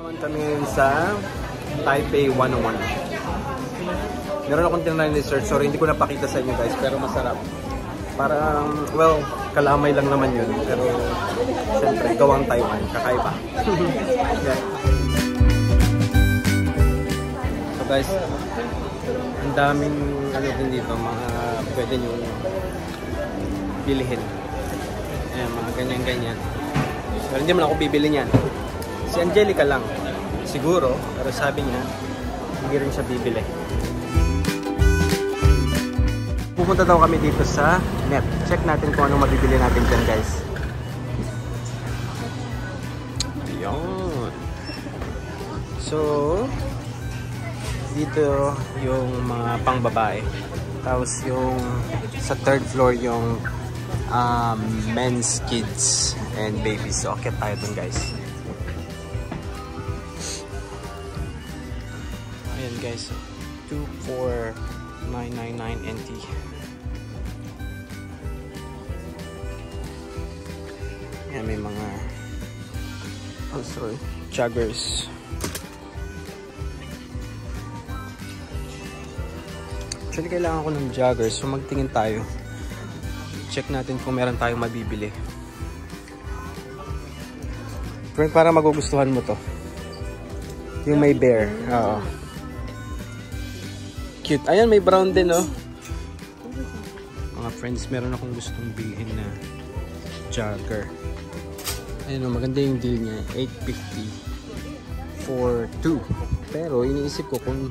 Naman kami ngayon sa Taipei 101. Meron akong tinanong research. Sorry, hindi ko napakita sa inyo guys, pero masarap. Parang, well, kalamay lang naman yun. Pero, syempre, gawang Taiwan. Kakaiba. Yeah. So guys, ang daming ano din dito, mga pwede nyo bilihin. Ayan, mga ganyan-ganyan. Pero hindi man ako bibili niyan. Si Angelica lang. Siguro, pero sabi niya, hindi rin siya bibili. Pupunta daw kami dito sa net. Check natin kung anong mabibili natin dyan, guys. Ayun. So, dito yung mga pangbabae. Tapos yung sa third floor yung men's, kids, and babies. So, okay tayo dun, guys. Ayan, guys. 24999 NT. Ayan, may mga joggers. Actually, kailangan ko ng joggers. So, magtingin tayo. Check natin kung meron tayong mabibili. Para magugustuhan mo to. Yung may bear. Oo. Cute. Ayan, may brown din, oh. Mga friends, meron akong gustong bilhin na jogger. Ayan, oh, maganda yung deal niya. 850 for 2. Pero, iniisip ko kung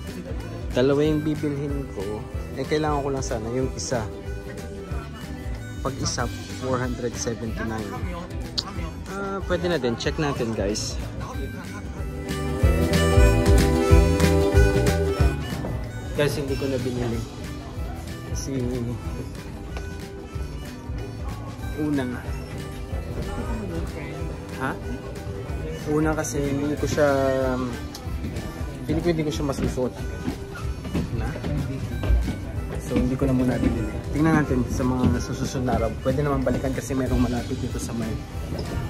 dalawa yung bibilhin ko, eh, kailangan ko lang sana yung isa. Pag isa, 479. Pwede na din. Check natin, guys. Guys, hindi ko na binili. Kasi unang kasi hindi ko siya masusuot na. So hindi ko na muna binili. Tingnan natin sa mga susunod na araw. Pwede naman balikan kasi mayroong malapit dito sa may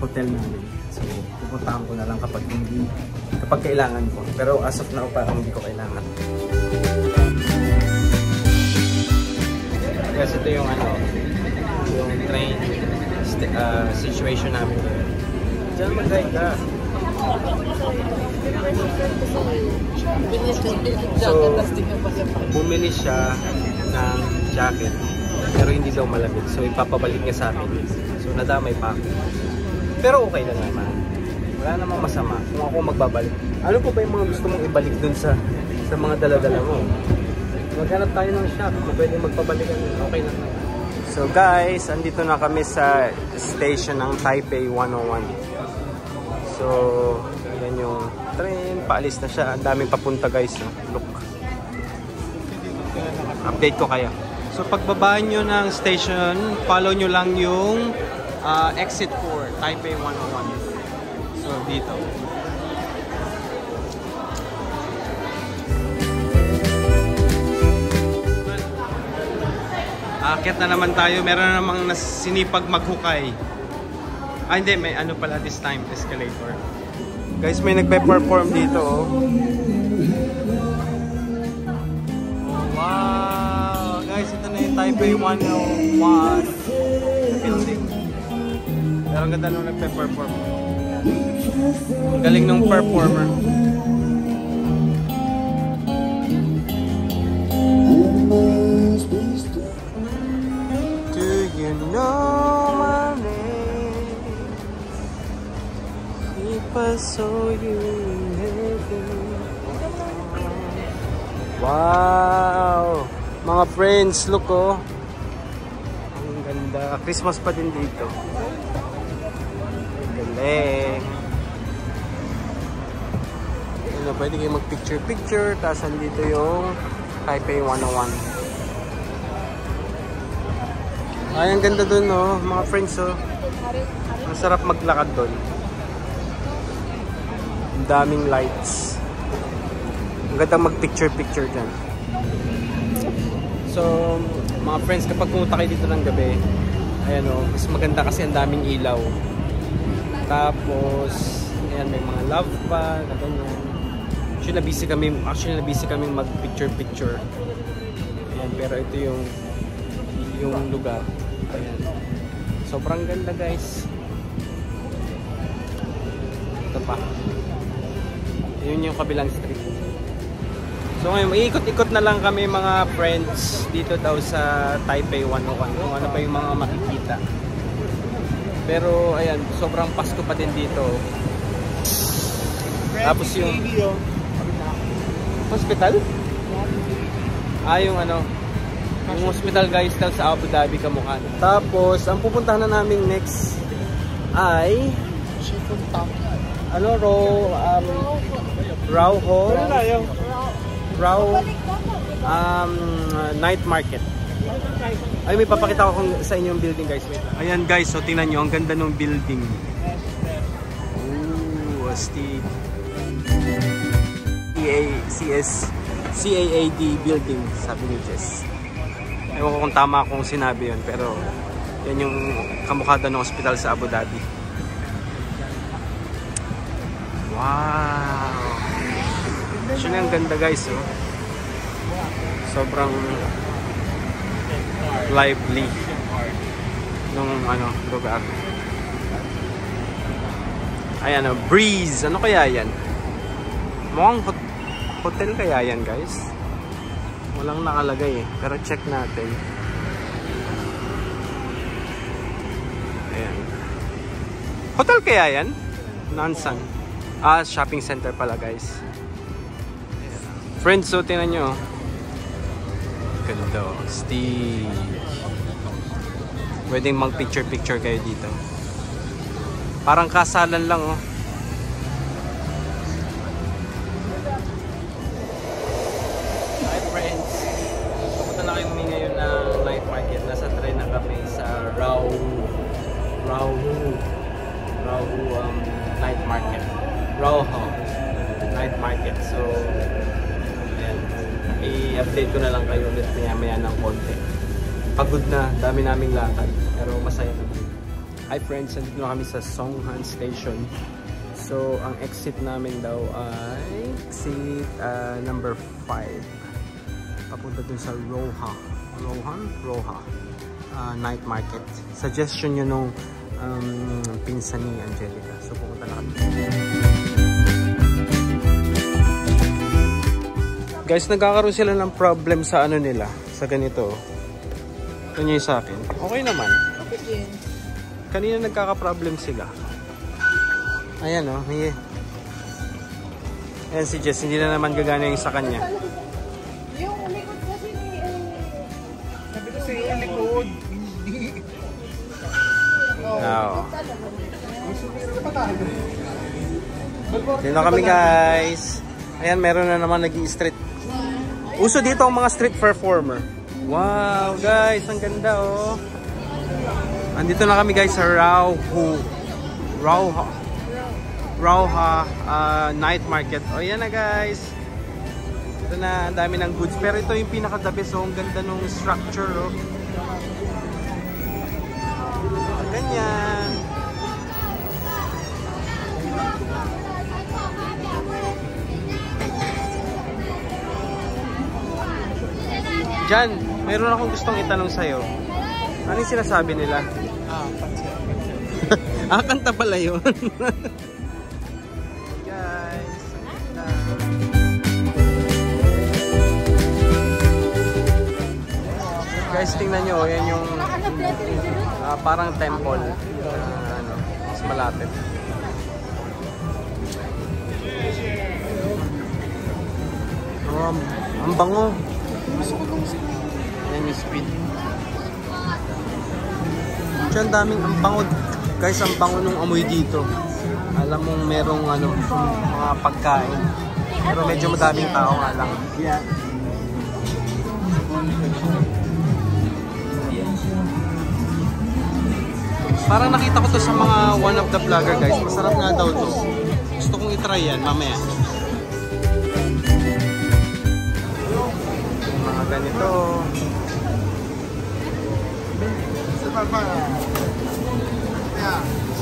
hotel namin. So pupuntahan ko na lang kapag kailangan ko. Pero as of now parang hindi ko kailangan. Kasi ito yung yung train situation namin. Diyan mag-drive ka. So, bumili siya ng jacket pero hindi daw malamig. So, ipapabalik niya sa akin. So, nadamay pa ako. Pero okay lang naman. Wala namang masama kung ako magbabalik. Ano po ba yung mga gusto mong ibalik dun sa mga dala-dala mo? Maghanap tayo ng shop kung pwede magpabalikan. Okay lang naman. So guys, andito na kami sa station ng Taipei 101. So, yan yung train. Paalis na siya. Ang daming papunta guys. Look. Update ko kaya. So, pagbabaan nyo ng station, follow nyo lang yung exit 4, Taipei 101. So, dito. Aakyat na naman tayo. Meron na namang sinipag maghukay. Hindi. May ano pala this time. Escalator. Guys, may nagpe-perform dito. Oh. Wow! Guys, ito na yung Taipei 101 building. Pero ang ganda nung nagpe-perform. Galing nung performer. You know my name. If I saw you in heaven. Wow! Mga friends, look oh. Ang ganda. Christmas pa din dito. Ang galing. Ano, pwede kayo mag-picture-picture. Tapos andito yung Taipei 101. Ay, ang ganda dun, no? Mga friends, oh. Ang sarap maglakad dun. Ang daming lights. Ang ganda mag-picture-picture dyan. So, mga friends, kapag pumunta kayo dito ng gabi, ayan, oh, mas maganda kasi ang daming ilaw. Tapos, ayan, may mga love pa na ganyan. Actually nabisi kami mag picture. Ayan, pero ito yung lugar. Ayan. Sobrang ganda guys. Ito pa. Yun yung kabilang street. So ngayon, iikot-ikot na lang kami mga friends dito daw sa Taipei 101. Kung ano pa yung mga makikita. Pero ayan, sobrang Pasko pa din dito. Tapos yung hospital? Yung yung hospital guys sa Abu Dhabi kamukha. Tapos ang pupuntahan na namin next ay night market. Ay, may papakita ko sa inyo yung building guys. Wait. Ayan guys, so tingnan nyo, ang ganda ng building. Ooh, astig. CAAD building, sabi ni Jess. Ewan ko kung tama akong sinabi yun, pero yan yung kamukha ng hospital sa Abu Dhabi. Wow! Actually, ang ganda guys, oh. Sobrang lively nung lugar. Ayan, breeze. Ano kaya yan? Mukhang hotel kaya yan guys. Walang nakalagay eh, pero check natin. Ayan. Hotel kaya yan? Nansan. Shopping center pala guys. Ayan. Friends, so tingnan nyo. Ganda. Steve. Pwedeng mag picture kayo dito. Parang kasalan lang oh. Night market. So ayan, i-update ko na lang kayo ulit maya ng konti. Pagod na, dami naming lakad, pero masaya naman. Hi friends, nandito na kami sa Songhan Station. So ang exit namin daw ay exit number 5 papunta dun sa Roha night market. Suggestion nyo nung pinsan ni Angelica. So pupunta na kami. Guys, nagkakaroon sila ng problem sa nila, sa ganito. Ito nyo yung sa akin. Okay naman. Kanina nagkaka-problem sila. Ayan o. Ayan si Jess, hindi na naman gagana yung sa kanya. Yung likod kasi sabi ko sa iyo, likod. Oo. Dito kami guys. Ayan, meron na naman nag-i-street. Uso dito ang mga street performer. Wow guys, ang ganda oh. Andito na kami guys sa Roha night market. O yan na guys. Ito na, ang dami ng goods. Pero ito yung pinaka-the best oh. Ang ganda ng structure oh. Ganyan. Jan, meron akong gustong itanong sa'yo. Ano yung sinasabi nila? Kanta pala yun. Guys, guys, tingnan nyo. Yan yung parang temple. Mas malapit. Ang bango. Yan yung speed. Diyan daming ang bango. Guys, ang bango nung amoy dito. Alam mong merong mga pagkain. Pero medyo madaming tao nga lang. Yeah. Parang nakita ko to sa mga one of the vlogger guys. Masarap nga daw to. Gusto kong itry yan mamaya. Mga ganito.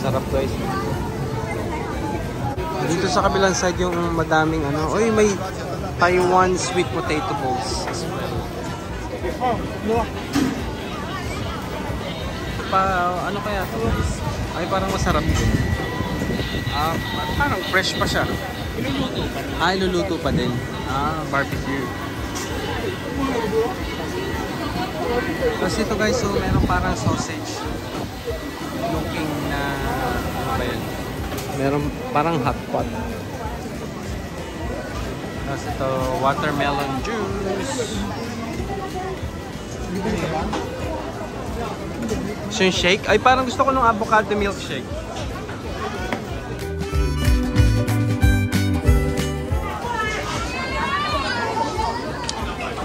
Sarap guys. Dito sa kabilang side yung madaming ano. Uy, may Taiwan sweet potato balls as well. Ano kaya ito guys? Ay, parang masarap din. Parang fresh pa siya. Iluluto pa din. Iluluto pa din. Barbecue. Tapos ito guys, so meron parang sausage. Looking na, ano ba yan? Meron parang hot pot. Tapos ito, watermelon juice. So yung shake? Ay, parang gusto ko ng avocado milkshake.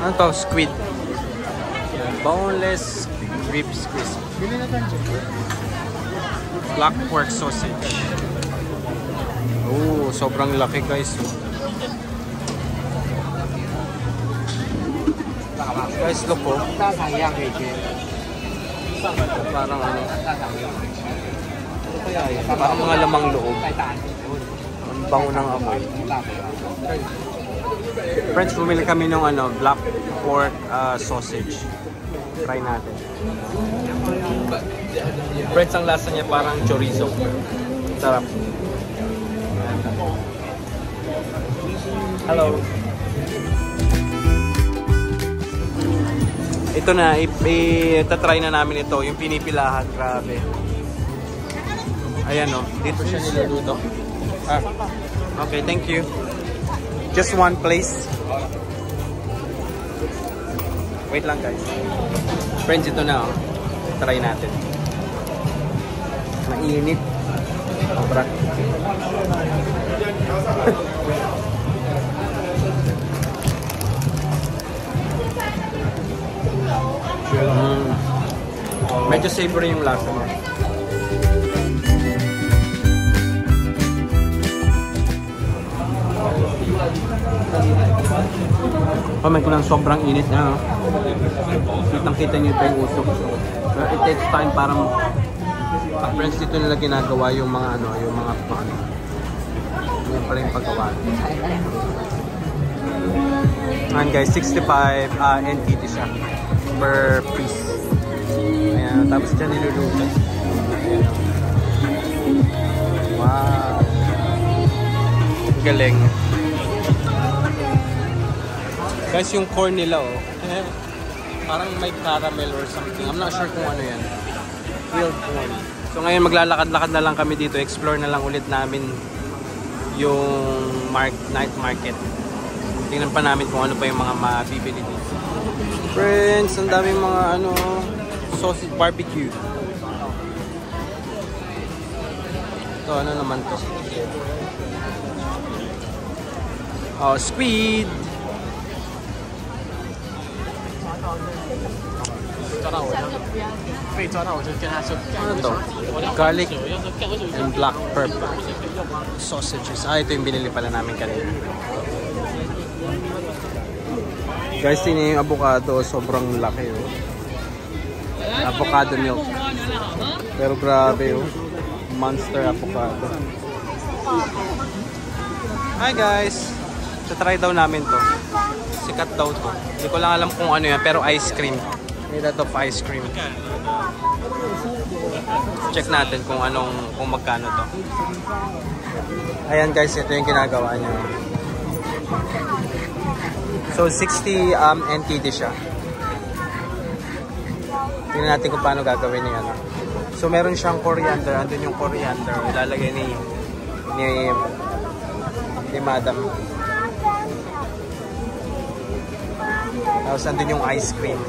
Ano to? Squid. Boneless ribs crisp. Black pork sausage. Oh, sobrang laki guys. Guys, look po. Parang ano. Parang mga lamang loob. Ang bango ng amoy. Friends, bumili kami ng ano, black pork sausage. Try natin. Friends, ang lasa niya parang chorizo. Sarap. Hello. Ito na, itatry na namin ito, yung pinipilahan. Grabe. Ayan o, dito siya niluluto. Okay, thank you. Just one place. Wait lang guys. Friends, ito na o. Try natin. Mainit. Sobra. Medyo savory yung lasa mo. Comment ko lang sobrang init na. Kitang-kita niyo pa yung usok. But it takes time para friends, dito nila ginagawa yung mga ano, yung mga pan. Yan pala yung paggawa. And guys, 65 NTT siya per piece. Ayan, tapos dyan niluluto. Wow! Galing. Guys, yung corn nila oh. Parang may caramel or something. I'm not sure kung ano yan. Grilled corn. So ngayon maglalakad-lakad na lang kami dito. Explore na lang ulit namin yung night market. Tingnan pa namin kung ano pa yung mga mabibili dito. Friends, ang daming mga ano, sausage barbecue. Ito, ano naman to? Oh, squid! Ano to? Garlic and black pepper sausages. Ito yung binili pala namin kanina. Guys, yun yung avocado. Sobrang laki oh. Avocado milk. Pero grabe oh. Monster avocado. Hi guys! Try daw namin to. Sikat daw to. Hindi ko lang alam kung ano yan, pero ice cream. Need of ice cream. Check natin kung magkano to. Ayan guys, ito yung ginagawa niya. So 60 NTD siya. Tingnan natin kung paano gagawin niya. So meron siyang coriander, andun yung coriander. Ilalagay ni Madam. Tapos andun yung ice cream.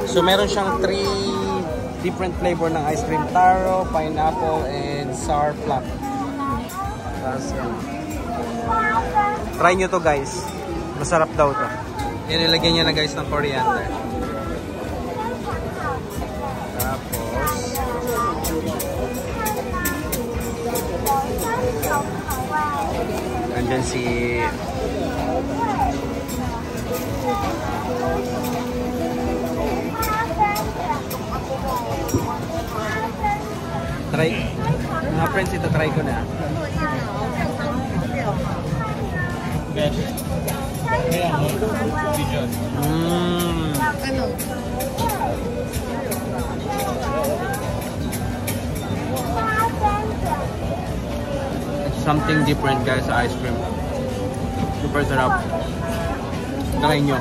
So meron siyang 3 different flavor ng ice cream. Taro, pineapple, and sour plum. Tapos yan. Try nyo to guys. Masarap daw to. Yan, nilagyan niya na guys ng coriander. Tapos andyan si Try. Mga friends, ito try ko na. Best. Kaya mo, Dijon. Ano? It's something different guys sa ice cream. Super sarap. Try nyo.